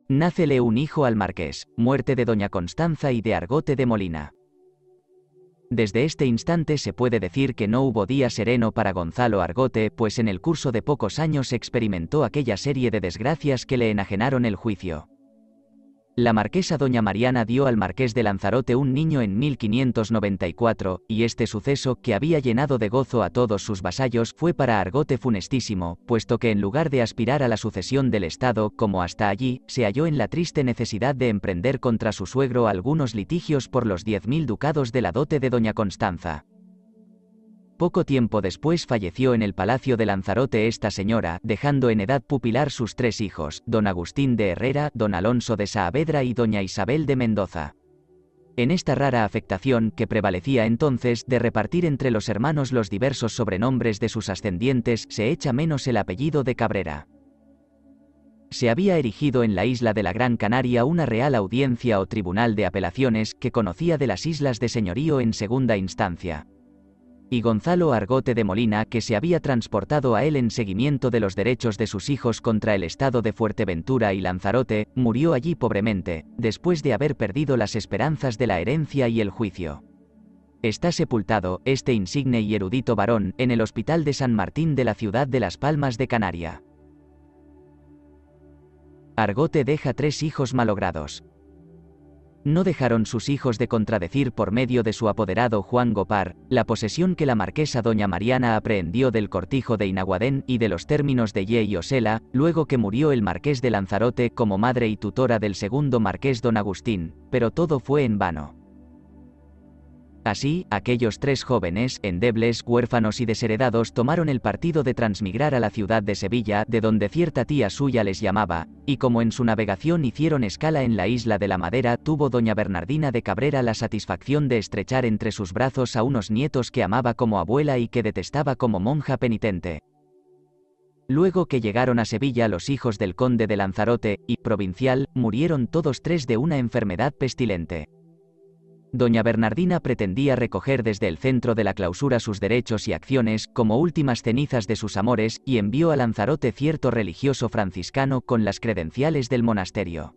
Nácele un hijo al marqués, muerte de doña Constanza y de Argote de Molina. Desde este instante se puede decir que no hubo día sereno para Gonzalo Argote, pues en el curso de pocos años experimentó aquella serie de desgracias que le enajenaron el juicio. La marquesa doña Mariana dio al marqués de Lanzarote un niño en 1594, y este suceso, que había llenado de gozo a todos sus vasallos, fue para Argote funestísimo, puesto que en lugar de aspirar a la sucesión del Estado, como hasta allí, se halló en la triste necesidad de emprender contra su suegro algunos litigios por los 10.000 ducados de la dote de doña Constanza. Poco tiempo después falleció en el palacio de Lanzarote esta señora, dejando en edad pupilar sus 3 hijos, don Agustín de Herrera, don Alonso de Saavedra y doña Isabel de Mendoza. En esta rara afectación, que prevalecía entonces, de repartir entre los hermanos los diversos sobrenombres de sus ascendientes, se echa menos el apellido de Cabrera. Se había erigido en la isla de la Gran Canaria una real audiencia o tribunal de apelaciones, que conocía de las islas de señorío en segunda instancia. Y Gonzalo Argote de Molina, que se había transportado a él en seguimiento de los derechos de sus hijos contra el estado de Fuerteventura y Lanzarote, murió allí pobremente, después de haber perdido las esperanzas de la herencia y el juicio. Está sepultado, este insigne y erudito varón, en el Hospital de San Martín de la ciudad de Las Palmas de Canaria. Argote deja 3 hijos malogrados. No dejaron sus hijos de contradecir por medio de su apoderado Juan Gopar, la posesión que la marquesa doña Mariana aprehendió del cortijo de Inaguadén y de los términos de Ye y Osela, luego que murió el marqués de Lanzarote como madre y tutora del segundo marqués don Agustín, pero todo fue en vano. Así, aquellos 3 jóvenes, endebles, huérfanos y desheredados tomaron el partido de transmigrar a la ciudad de Sevilla, de donde cierta tía suya les llamaba, y como en su navegación hicieron escala en la isla de la Madera, tuvo doña Bernardina de Cabrera la satisfacción de estrechar entre sus brazos a unos nietos que amaba como abuela y que detestaba como monja penitente. Luego que llegaron a Sevilla los hijos del conde de Lanzarote, y provincial, murieron todos 3 de una enfermedad pestilente. Doña Bernardina pretendía recoger desde el centro de la clausura sus derechos y acciones, como últimas cenizas de sus amores, y envió a Lanzarote cierto religioso franciscano con las credenciales del monasterio.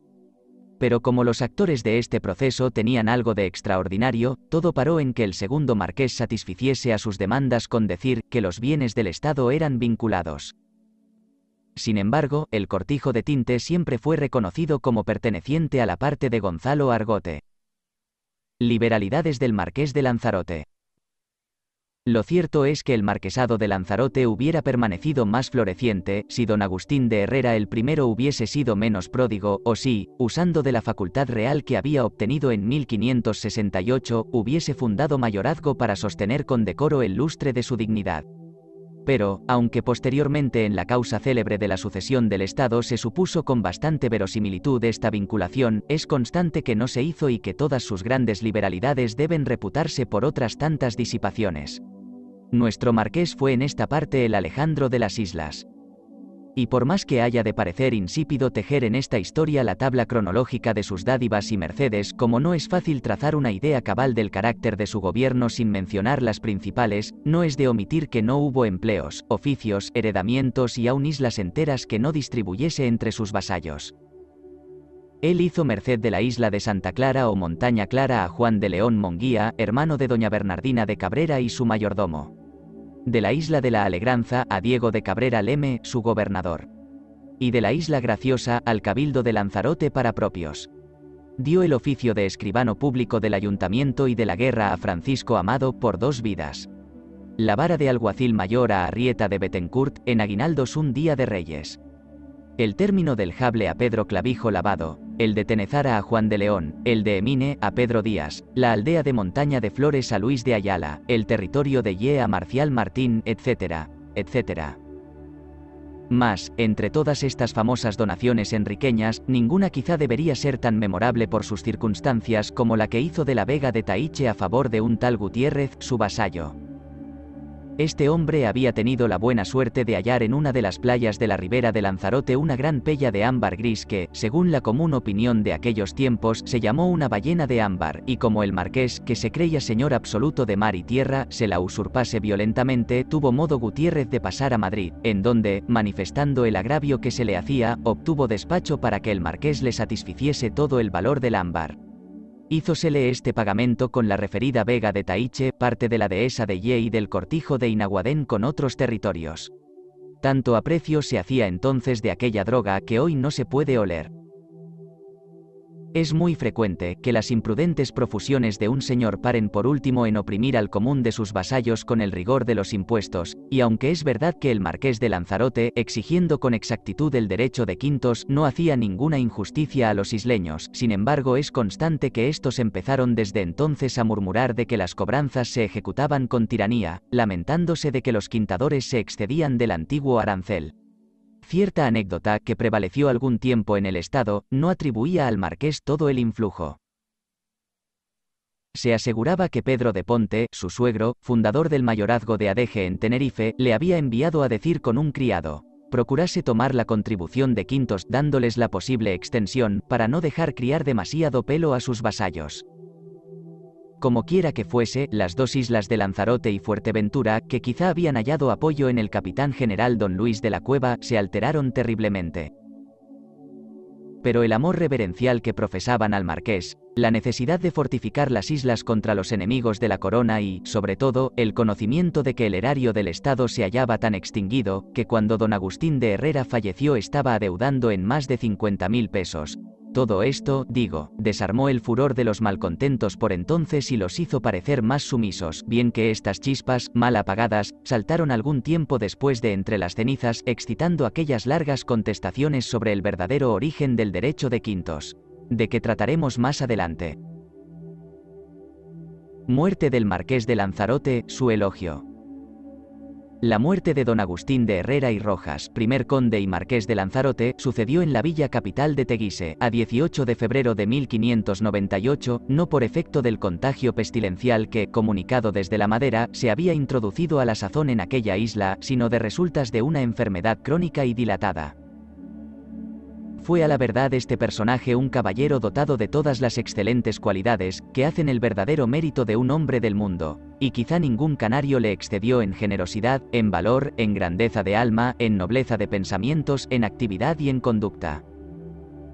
Pero como los actores de este proceso tenían algo de extraordinario, todo paró en que el segundo marqués satisficiese a sus demandas con decir que los bienes del Estado eran vinculados. Sin embargo, el cortijo de Tinte siempre fue reconocido como perteneciente a la parte de Gonzalo Argote. Liberalidades del marqués de Lanzarote. Lo cierto es que el marquesado de Lanzarote hubiera permanecido más floreciente, si don Agustín de Herrera el primero hubiese sido menos pródigo, o si, usando de la facultad real que había obtenido en 1568, hubiese fundado mayorazgo para sostener con decoro el lustre de su dignidad. Pero, aunque posteriormente en la causa célebre de la sucesión del Estado se supuso con bastante verosimilitud esta vinculación, es constante que no se hizo y que todas sus grandes liberalidades deben reputarse por otras tantas disipaciones. Nuestro marqués fue en esta parte el Alejandro de las Islas. Y por más que haya de parecer insípido tejer en esta historia la tabla cronológica de sus dádivas y mercedes, como no es fácil trazar una idea cabal del carácter de su gobierno sin mencionar las principales, no es de omitir que no hubo empleos, oficios, heredamientos y aun islas enteras que no distribuyese entre sus vasallos. Él hizo merced de la isla de Santa Clara o Montaña Clara a Juan de León Monguía, hermano de doña Bernardina de Cabrera y su mayordomo. De la isla de la Alegranza a Diego de Cabrera Leme, su gobernador. Y de la isla Graciosa al Cabildo de Lanzarote para propios. Dio el oficio de escribano público del ayuntamiento y de la guerra a Francisco Amado por 2 vidas. La vara de alguacil mayor a Arrieta de Betancourt, en aguinaldos un día de Reyes. El término del Jable a Pedro Clavijo Lavado, el de Tenezara a Juan de León, el de Emine a Pedro Díaz, la aldea de Montaña de Flores a Luis de Ayala, el territorio de Ye a Marcial Martín, etc., etc. Mas, entre todas estas famosas donaciones enriqueñas, ninguna quizá debería ser tan memorable por sus circunstancias como la que hizo de la Vega de Taiche a favor de un tal Gutiérrez, su vasallo. Este hombre había tenido la buena suerte de hallar en una de las playas de la ribera de Lanzarote una gran pella de ámbar gris que, según la común opinión de aquellos tiempos, se llamó una ballena de ámbar, y como el marqués, que se creía señor absoluto de mar y tierra, se la usurpase violentamente, tuvo modo Gutiérrez de pasar a Madrid, en donde, manifestando el agravio que se le hacía, obtuvo despacho para que el marqués le satisficiese todo el valor del ámbar. Hízosele este pagamento con la referida vega de Taiche, parte de la dehesa de Ye y del cortijo de Inaguadén con otros territorios. Tanto aprecio se hacía entonces de aquella droga que hoy no se puede oler. Es muy frecuente que las imprudentes profusiones de un señor paren por último en oprimir al común de sus vasallos con el rigor de los impuestos, y aunque es verdad que el marqués de Lanzarote, exigiendo con exactitud el derecho de quintos, no hacía ninguna injusticia a los isleños, sin embargo es constante que estos empezaron desde entonces a murmurar de que las cobranzas se ejecutaban con tiranía, lamentándose de que los quintadores se excedían del antiguo arancel. Cierta anécdota que prevaleció algún tiempo en el Estado, no atribuía al marqués todo el influjo. Se aseguraba que Pedro de Ponte, su suegro, fundador del mayorazgo de Adeje en Tenerife, le había enviado a decir con un criado: procurase tomar la contribución de quintos dándoles la posible extensión, para no dejar criar demasiado pelo a sus vasallos. Como quiera que fuese, las dos islas de Lanzarote y Fuerteventura, que quizá habían hallado apoyo en el capitán general don Luis de la Cueva, se alteraron terriblemente. Pero el amor reverencial que profesaban al marqués, la necesidad de fortificar las islas contra los enemigos de la corona y, sobre todo, el conocimiento de que el erario del Estado se hallaba tan extinguido, que cuando don Agustín de Herrera falleció estaba adeudando en más de 50.000 pesos. Todo esto, digo, desarmó el furor de los malcontentos por entonces y los hizo parecer más sumisos, bien que estas chispas, mal apagadas, saltaron algún tiempo después de entre las cenizas, excitando aquellas largas contestaciones sobre el verdadero origen del derecho de quintos, de que trataremos más adelante. Muerte del marqués de Lanzarote, su elogio. La muerte de don Agustín de Herrera y Rojas, primer conde y marqués de Lanzarote, sucedió en la villa capital de Teguise, a 18 de febrero de 1598, no por efecto del contagio pestilencial que, comunicado desde la Madera, se había introducido a la sazón en aquella isla, sino de resultas de una enfermedad crónica y dilatada. Fue a la verdad este personaje un caballero dotado de todas las excelentes cualidades que hacen el verdadero mérito de un hombre del mundo, y quizá ningún canario le excedió en generosidad, en valor, en grandeza de alma, en nobleza de pensamientos, en actividad y en conducta.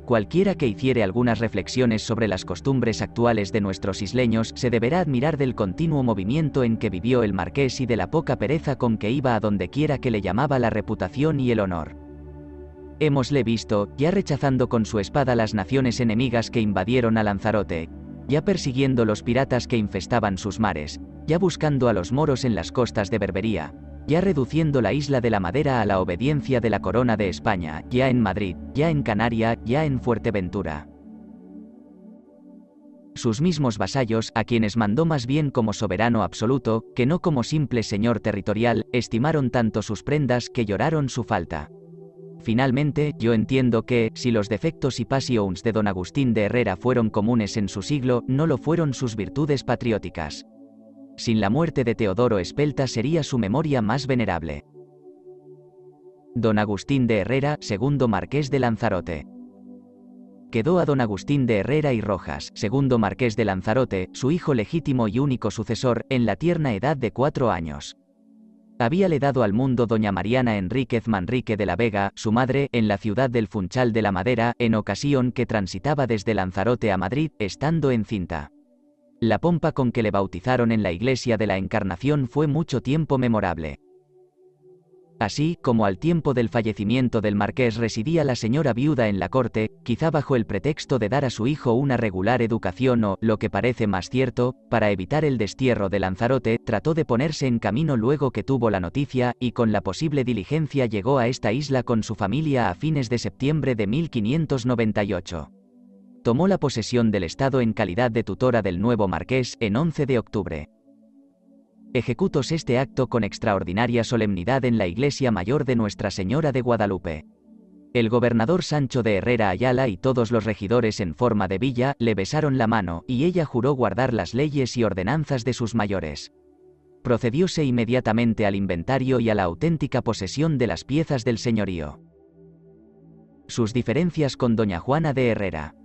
Cualquiera que hiciere algunas reflexiones sobre las costumbres actuales de nuestros isleños se deberá admirar del continuo movimiento en que vivió el marqués y de la poca pereza con que iba a donde quiera que le llamaba la reputación y el honor. Hémosle visto, ya rechazando con su espada las naciones enemigas que invadieron a Lanzarote, ya persiguiendo los piratas que infestaban sus mares, ya buscando a los moros en las costas de Berbería, ya reduciendo la isla de la Madera a la obediencia de la corona de España, ya en Madrid, ya en Canaria, ya en Fuerteventura. Sus mismos vasallos, a quienes mandó más bien como soberano absoluto, que no como simple señor territorial, estimaron tanto sus prendas que lloraron su falta. Finalmente, yo entiendo que, si los defectos y passions de don Agustín de Herrera fueron comunes en su siglo, no lo fueron sus virtudes patrióticas. Sin la muerte de Teodoro Espelta sería su memoria más venerable. Don Agustín de Herrera, segundo marqués de Lanzarote. Quedó a don Agustín de Herrera y Rojas, segundo marqués de Lanzarote, su hijo legítimo y único sucesor, en la tierna edad de 4 años. Habíale dado al mundo doña Mariana Enríquez Manrique de la Vega, su madre, en la ciudad del Funchal de la Madera, en ocasión que transitaba desde Lanzarote a Madrid, estando encinta. La pompa con que le bautizaron en la iglesia de la Encarnación fue mucho tiempo memorable. Así, como al tiempo del fallecimiento del marqués residía la señora viuda en la corte, quizá bajo el pretexto de dar a su hijo una regular educación o, lo que parece más cierto, para evitar el destierro de Lanzarote, trató de ponerse en camino luego que tuvo la noticia, y con la posible diligencia llegó a esta isla con su familia a fines de septiembre de 1598. Tomó la posesión del estado en calidad de tutora del nuevo marqués, en 11 de octubre. Ejecutos este acto con extraordinaria solemnidad en la iglesia mayor de Nuestra Señora de Guadalupe. El gobernador Sancho de Herrera Ayala y todos los regidores en forma de villa le besaron la mano, y ella juró guardar las leyes y ordenanzas de sus mayores. procedióse inmediatamente al inventario y a la auténtica posesión de las piezas del señorío. Sus diferencias con doña Juana de Herrera.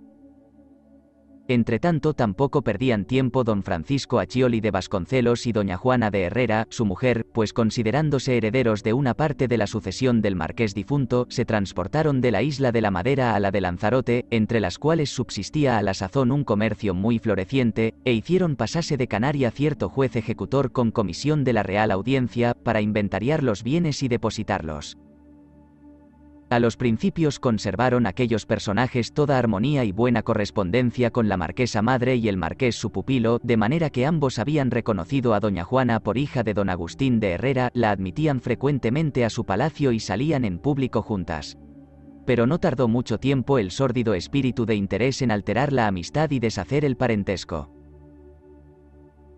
Entretanto, tampoco perdían tiempo don Francisco Accioli de Vasconcelos y doña Juana de Herrera, su mujer, pues considerándose herederos de una parte de la sucesión del marqués difunto, se transportaron de la isla de la Madera a la de Lanzarote, entre las cuales subsistía a la sazón un comercio muy floreciente, e hicieron pasase de Canaria cierto juez ejecutor con comisión de la Real Audiencia, para inventariar los bienes y depositarlos. A los principios conservaron aquellos personajes toda armonía y buena correspondencia con la marquesa madre y el marqués su pupilo, de manera que ambos habían reconocido a doña Juana por hija de don Agustín de Herrera, la admitían frecuentemente a su palacio y salían en público juntas. Pero no tardó mucho tiempo el sórdido espíritu de interés en alterar la amistad y deshacer el parentesco.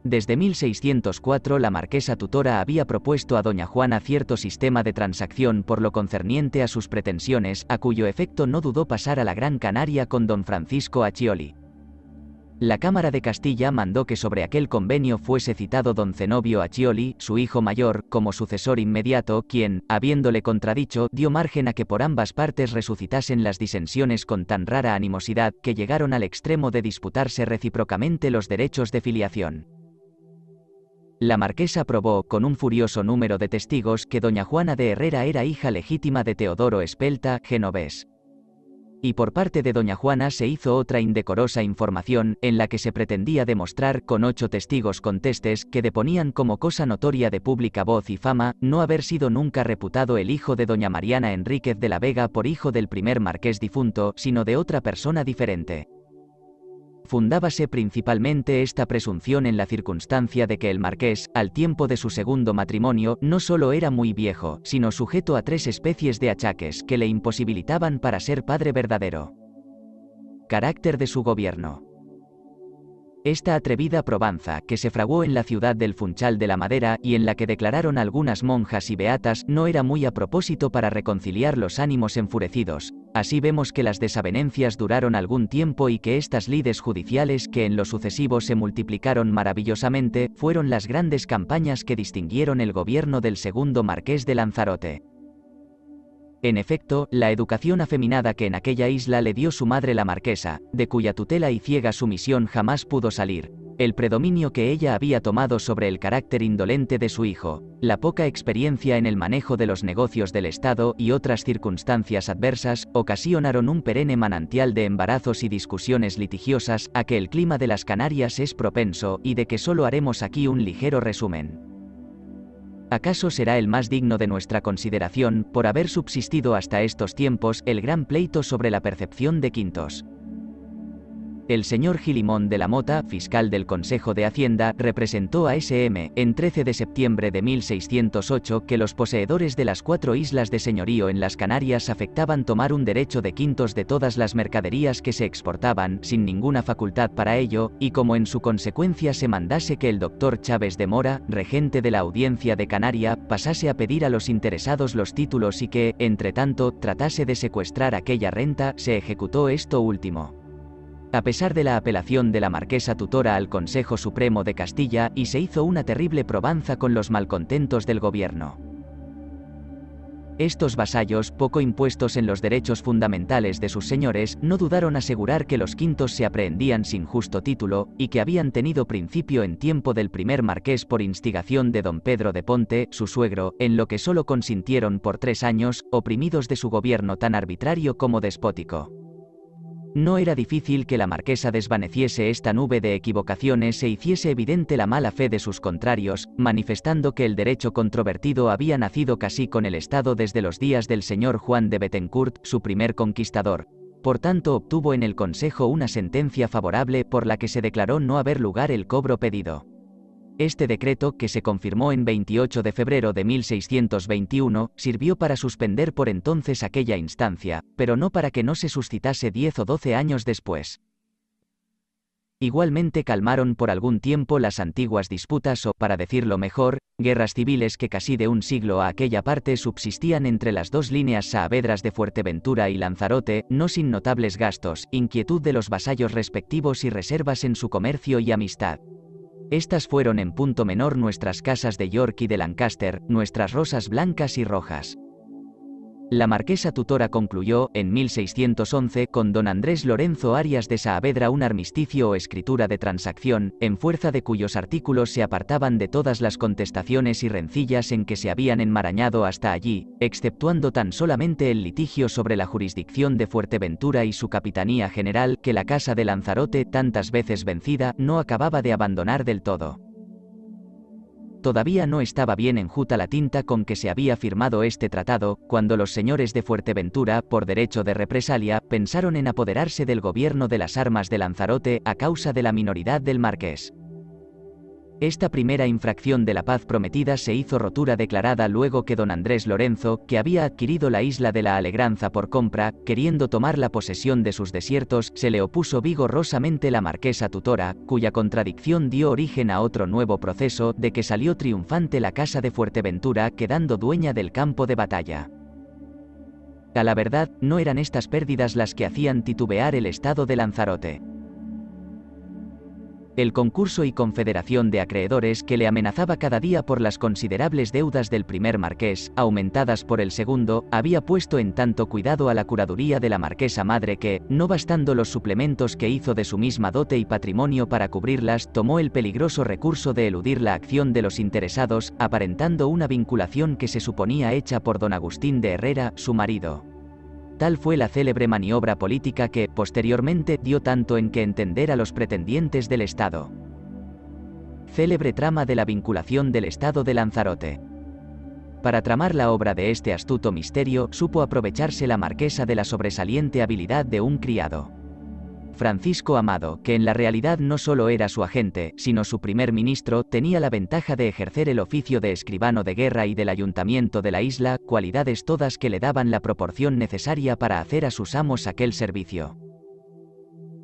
Desde 1604 la marquesa tutora había propuesto a doña Juana cierto sistema de transacción por lo concerniente a sus pretensiones, a cuyo efecto no dudó pasar a la Gran Canaria con don Francisco Accioli. La Cámara de Castilla mandó que sobre aquel convenio fuese citado don Zenobio Accioli, su hijo mayor, como sucesor inmediato, quien, habiéndole contradicho, dio margen a que por ambas partes resucitasen las disensiones con tan rara animosidad que llegaron al extremo de disputarse recíprocamente los derechos de filiación. La marquesa probó, con un furioso número de testigos, que doña Juana de Herrera era hija legítima de Teodoro Espelta, genovés. Y por parte de doña Juana se hizo otra indecorosa información, en la que se pretendía demostrar, con 8 testigos contestes, que deponían como cosa notoria de pública voz y fama, no haber sido nunca reputado el hijo de doña Mariana Enríquez de la Vega por hijo del primer marqués difunto, sino de otra persona diferente. Fundábase principalmente esta presunción en la circunstancia de que el marqués, al tiempo de su segundo matrimonio, no solo era muy viejo, sino sujeto a 3 especies de achaques que le imposibilitaban para ser padre verdadero. Carácter de su gobierno. Esta atrevida probanza, que se fraguó en la ciudad del Funchal de la Madera, y en la que declararon algunas monjas y beatas, no era muy a propósito para reconciliar los ánimos enfurecidos. Así vemos que las desavenencias duraron algún tiempo y que estas lides judiciales, que en lo sucesivo se multiplicaron maravillosamente, fueron las grandes campañas que distinguieron el gobierno del segundo marqués de Lanzarote. En efecto, la educación afeminada que en aquella isla le dio su madre la marquesa, de cuya tutela y ciega sumisión jamás pudo salir, el predominio que ella había tomado sobre el carácter indolente de su hijo, la poca experiencia en el manejo de los negocios del Estado y otras circunstancias adversas, ocasionaron un perenne manantial de embarazos y discusiones litigiosas, a que el clima de las Canarias es propenso, y de que solo haremos aquí un ligero resumen. ¿Acaso será el más digno de nuestra consideración, por haber subsistido hasta estos tiempos, el gran pleito sobre la percepción de quintos? El señor Gilimón de la Mota, fiscal del Consejo de Hacienda, representó a S.M., en 13 de septiembre de 1608, que los poseedores de las 4 islas de señorío en las Canarias afectaban tomar un derecho de quintos de todas las mercaderías que se exportaban, sin ninguna facultad para ello, y como en su consecuencia se mandase que el doctor Chávez de Mora, regente de la Audiencia de Canaria, pasase a pedir a los interesados los títulos y que, entre tanto, tratase de secuestrar aquella renta, se ejecutó esto último. A pesar de la apelación de la marquesa tutora al Consejo Supremo de Castilla, y se hizo una terrible probanza con los malcontentos del gobierno. Estos vasallos, poco impuestos en los derechos fundamentales de sus señores, no dudaron asegurar que los quintos se aprehendían sin justo título, y que habían tenido principio en tiempo del primer marqués por instigación de don Pedro de Ponte, su suegro, en lo que solo consintieron por 3 años, oprimidos de su gobierno tan arbitrario como despótico. No era difícil que la marquesa desvaneciese esta nube de equivocaciones e hiciese evidente la mala fe de sus contrarios, manifestando que el derecho controvertido había nacido casi con el Estado desde los días del señor Juan de Bethencourt, su primer conquistador. Por tanto, obtuvo en el Consejo una sentencia favorable por la que se declaró no haber lugar el cobro pedido. Este decreto, que se confirmó en 28 de febrero de 1621, sirvió para suspender por entonces aquella instancia, pero no para que no se suscitase 10 o 12 años después. Igualmente calmaron por algún tiempo las antiguas disputas o, para decirlo mejor, guerras civiles que casi de un siglo a aquella parte subsistían entre las 2 líneas saavedras de Fuerteventura y Lanzarote, no sin notables gastos, inquietud de los vasallos respectivos y reservas en su comercio y amistad. Estas fueron en punto menor nuestras casas de York y de Lancaster, nuestras rosas blancas y rojas. La marquesa tutora concluyó, en 1611, con don Andrés Lorenzo Arias de Saavedra un armisticio o escritura de transacción, en fuerza de cuyos artículos se apartaban de todas las contestaciones y rencillas en que se habían enmarañado hasta allí, exceptuando tan solamente el litigio sobre la jurisdicción de Fuerteventura y su capitanía general que la casa de Lanzarote, tantas veces vencida, no acababa de abandonar del todo. Todavía no estaba bien enjuta la tinta con que se había firmado este tratado, cuando los señores de Fuerteventura, por derecho de represalia, pensaron en apoderarse del gobierno de las armas de Lanzarote a causa de la minoridad del marqués. Esta primera infracción de la paz prometida se hizo rotura declarada luego que don Andrés Lorenzo, que había adquirido la isla de la Alegranza por compra, queriendo tomar la posesión de sus desiertos, se le opuso vigorosamente la marquesa tutora, cuya contradicción dio origen a otro nuevo proceso, de que salió triunfante la casa de Fuerteventura, quedando dueña del campo de batalla. A la verdad, no eran estas pérdidas las que hacían titubear el estado de Lanzarote. El concurso y confederación de acreedores que le amenazaba cada día por las considerables deudas del primer marqués, aumentadas por el segundo, había puesto en tanto cuidado a la curaduría de la marquesa madre que, no bastando los suplementos que hizo de su misma dote y patrimonio para cubrirlas, tomó el peligroso recurso de eludir la acción de los interesados, aparentando una vinculación que se suponía hecha por don Agustín de Herrera, su marido. Tal fue la célebre maniobra política que, posteriormente, dio tanto en que entender a los pretendientes del Estado. Célebre trama de la vinculación del Estado de Lanzarote. Para tramar la obra de este astuto misterio, supo aprovecharse la marquesa de la sobresaliente habilidad de un criado. Francisco Amado, que en la realidad no solo era su agente, sino su primer ministro, tenía la ventaja de ejercer el oficio de escribano de guerra y del ayuntamiento de la isla, cualidades todas que le daban la proporción necesaria para hacer a sus amos aquel servicio.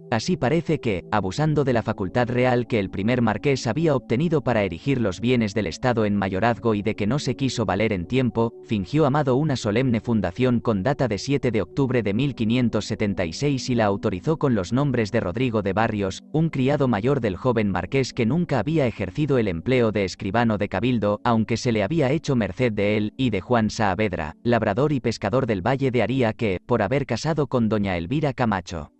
Así parece que, abusando de la facultad real que el primer marqués había obtenido para erigir los bienes del Estado en mayorazgo y de que no se quiso valer en tiempo, fingió Amado una solemne fundación con data de 7 de octubre de 1576 y la autorizó con los nombres de Rodrigo de Barrios, un criado mayor del joven marqués que nunca había ejercido el empleo de escribano de cabildo, aunque se le había hecho merced de él, y de Juan Saavedra, labrador y pescador del Valle de Aría que, por haber casado con doña Elvira Camacho,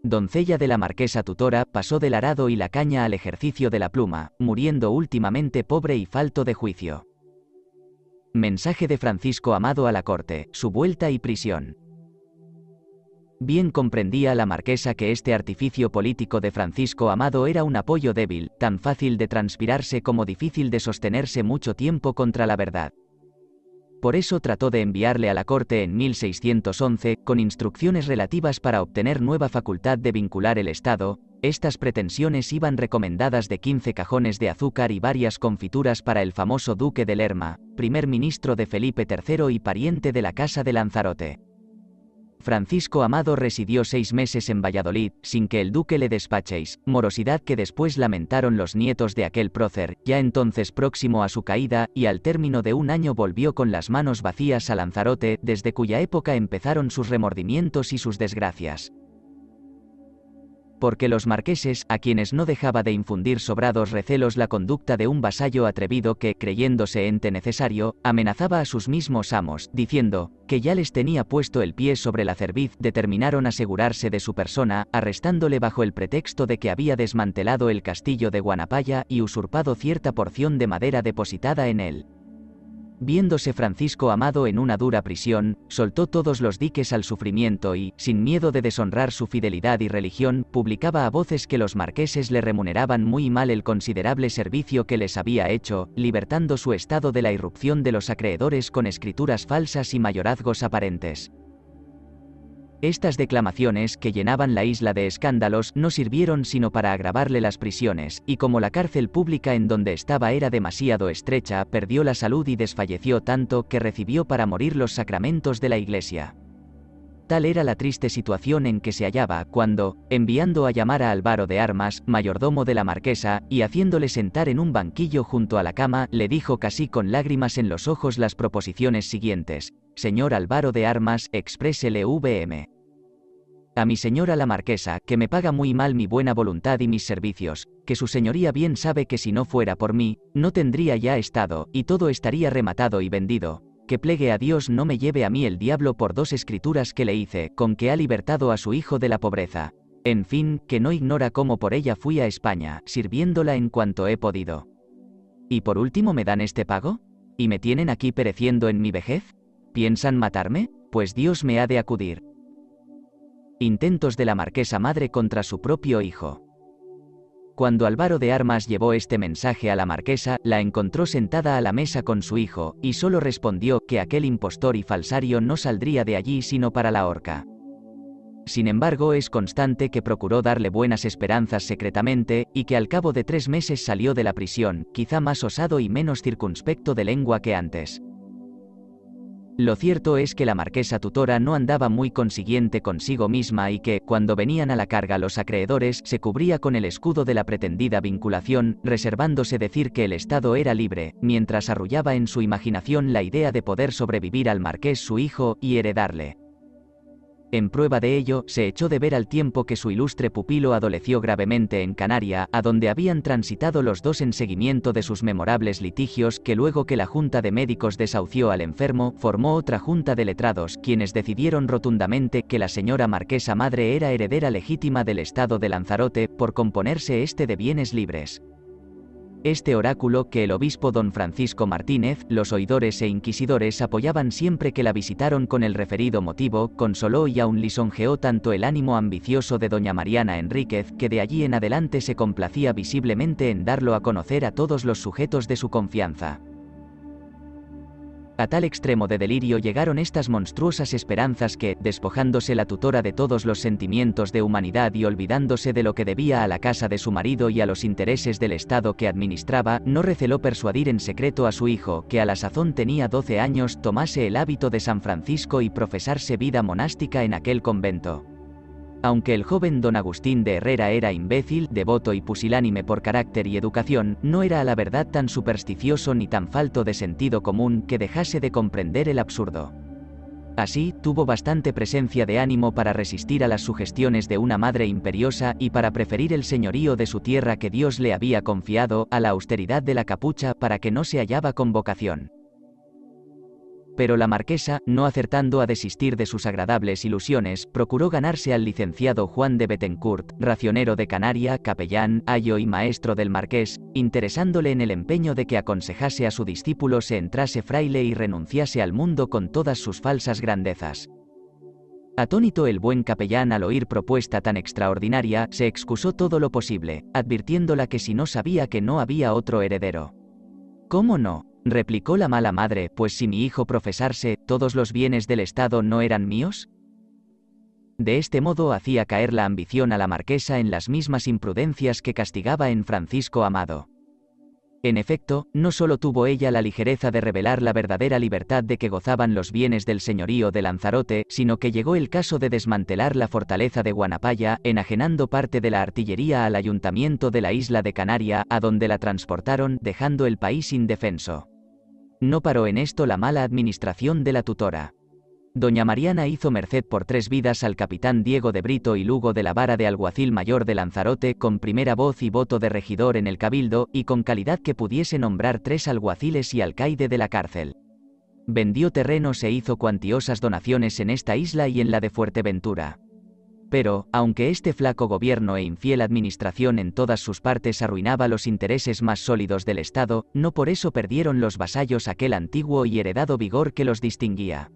doncella de la marquesa tutora, pasó del arado y la caña al ejercicio de la pluma, muriendo últimamente pobre y falto de juicio. Mensaje de Francisco Amado a la corte, su vuelta y prisión. Bien comprendía la marquesa que este artificio político de Francisco Amado era un apoyo débil, tan fácil de transpirarse como difícil de sostenerse mucho tiempo contra la verdad. Por eso trató de enviarle a la corte en 1611, con instrucciones relativas para obtener nueva facultad de vincular el Estado. Estas pretensiones iban recomendadas de 15 cajones de azúcar y varias confituras para el famoso duque de Lerma, primer ministro de Felipe III y pariente de la casa de Lanzarote. Francisco Amado residió 6 meses en Valladolid, sin que el duque le despachéis, morosidad que después lamentaron los nietos de aquel prócer, ya entonces próximo a su caída, y al término de un año volvió con las manos vacías a Lanzarote, desde cuya época empezaron sus remordimientos y sus desgracias. Porque los marqueses, a quienes no dejaba de infundir sobrados recelos la conducta de un vasallo atrevido que, creyéndose ente necesario, amenazaba a sus mismos amos, diciendo, que ya les tenía puesto el pie sobre la cerviz, determinaron asegurarse de su persona, arrestándole bajo el pretexto de que había desmantelado el castillo de Guanapaya y usurpado cierta porción de madera depositada en él. Viéndose Francisco Amado en una dura prisión, soltó todos los diques al sufrimiento y, sin miedo de deshonrar su fidelidad y religión, publicaba a voces que los marqueses le remuneraban muy mal el considerable servicio que les había hecho, libertando su estado de la irrupción de los acreedores con escrituras falsas y mayorazgos aparentes. Estas declamaciones, que llenaban la isla de escándalos, no sirvieron sino para agravarle las prisiones, y como la cárcel pública en donde estaba era demasiado estrecha, perdió la salud y desfalleció tanto que recibió para morir los sacramentos de la Iglesia. Tal era la triste situación en que se hallaba, cuando, enviando a llamar a Álvaro de Armas, mayordomo de la marquesa, y haciéndole sentar en un banquillo junto a la cama, le dijo casi con lágrimas en los ojos las proposiciones siguientes: «Señor Álvaro de Armas, exprésele vm. A mi señora la marquesa, que me paga muy mal mi buena voluntad y mis servicios, que su señoría bien sabe que si no fuera por mí, no tendría ya estado, y todo estaría rematado y vendido, que plegue a Dios no me lleve a mí el diablo por 2 escrituras que le hice, con que ha libertado a su hijo de la pobreza. En fin, que no ignora cómo por ella fui a España, sirviéndola en cuanto he podido. ¿Y por último me dan este pago? ¿Y me tienen aquí pereciendo en mi vejez? ¿Piensan matarme? Pues Dios me ha de acudir. Intentos de la marquesa madre contra su propio hijo. Cuando Álvaro de Armas llevó este mensaje a la marquesa, la encontró sentada a la mesa con su hijo, y solo respondió que aquel impostor y falsario no saldría de allí sino para la horca. Sin embargo, es constante que procuró darle buenas esperanzas secretamente, y que al cabo de 3 meses salió de la prisión, quizá más osado y menos circunspecto de lengua que antes. Lo cierto es que la marquesa tutora no andaba muy consiguiente consigo misma y que, cuando venían a la carga los acreedores, se cubría con el escudo de la pretendida vinculación, reservándose decir que el Estado era libre, mientras arrullaba en su imaginación la idea de poder sobrevivir al marqués su hijo, y heredarle. En prueba de ello, se echó de ver al tiempo que su ilustre pupilo adoleció gravemente en Canaria, a donde habían transitado los dos en seguimiento de sus memorables litigios, que luego que la Junta de Médicos desahució al enfermo, formó otra Junta de Letrados, quienes decidieron rotundamente que la señora marquesa madre era heredera legítima del Estado de Lanzarote, por componerse este de bienes libres. Este oráculo que el obispo don Francisco Martínez, los oidores e inquisidores apoyaban siempre que la visitaron con el referido motivo, consoló y aun lisonjeó tanto el ánimo ambicioso de doña Mariana Enríquez, que de allí en adelante se complacía visiblemente en darlo a conocer a todos los sujetos de su confianza. A tal extremo de delirio llegaron estas monstruosas esperanzas que, despojándose la tutora de todos los sentimientos de humanidad y olvidándose de lo que debía a la casa de su marido y a los intereses del Estado que administraba, no receló persuadir en secreto a su hijo, que a la sazón tenía 12 años, tomase el hábito de San Francisco y profesarse vida monástica en aquel convento. Aunque el joven don Agustín de Herrera era imbécil, devoto y pusilánime por carácter y educación, no era a la verdad tan supersticioso ni tan falto de sentido común que dejase de comprender el absurdo. Así, tuvo bastante presencia de ánimo para resistir a las sugestiones de una madre imperiosa y para preferir el señorío de su tierra que Dios le había confiado, a la austeridad de la capucha para que no se hallaba con vocación. Pero la marquesa, no acertando a desistir de sus agradables ilusiones, procuró ganarse al licenciado Juan de Bettencourt, racionero de Canaria, capellán, ayo y maestro del marqués, interesándole en el empeño de que aconsejase a su discípulo se entrase fraile y renunciase al mundo con todas sus falsas grandezas. Atónito el buen capellán al oír propuesta tan extraordinaria, se excusó todo lo posible, advirtiéndola que si no sabía que no había otro heredero. ¿Cómo no?, replicó la mala madre, pues si mi hijo profesarse, ¿todos los bienes del Estado no eran míos? De este modo hacía caer la ambición a la marquesa en las mismas imprudencias que castigaba en Francisco Amado. En efecto, no solo tuvo ella la ligereza de revelar la verdadera libertad de que gozaban los bienes del señorío de Lanzarote, sino que llegó el caso de desmantelar la fortaleza de Guanapaya, enajenando parte de la artillería al ayuntamiento de la isla de Canaria, a donde la transportaron, dejando el país indefenso. No paró en esto la mala administración de la tutora. Doña Mariana hizo merced por 3 vidas al capitán Diego de Brito y Lugo de la vara de alguacil mayor de Lanzarote, con primera voz y voto de regidor en el cabildo, y con calidad que pudiese nombrar 3 alguaciles y alcaide de la cárcel. Vendió terrenos e hizo cuantiosas donaciones en esta isla y en la de Fuerteventura. Pero, aunque este flaco gobierno e infiel administración en todas sus partes arruinaba los intereses más sólidos del Estado, no por eso perdieron los vasallos aquel antiguo y heredado vigor que los distinguía.